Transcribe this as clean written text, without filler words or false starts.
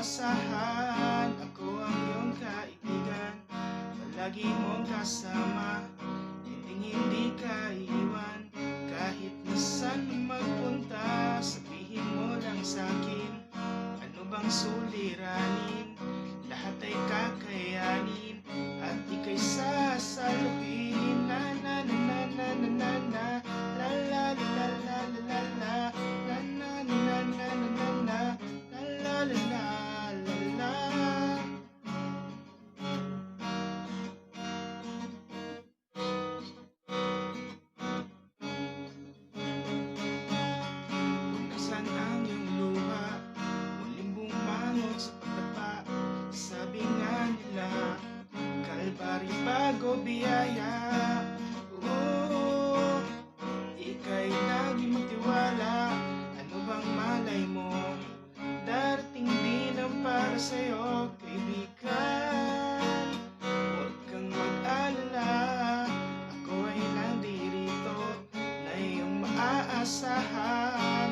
maaasahan. Ako ang iyong kaibigan, palagi mong kasama, hindi ka iiwan. Kahit nasan magpunta, sabihin mo lang sa'kin, ano bang suliranin? Lahat ay kakayanin at ika'y sasaluhin. Na na na na na na na na, la la la la la la la, la na na na na na na na, la la la la la la. Kung nasan ang iyong luha, muling bumangon sa pagtapa. Sabi nga nila, kalbari bago biyaya. Oo, ika'y lagi magtiwala. Ano bang malay mo, darating din ang para sa'yo, kaibigan. Huwag kang mag-alala, ako ay nandirito na iyong maaasahan.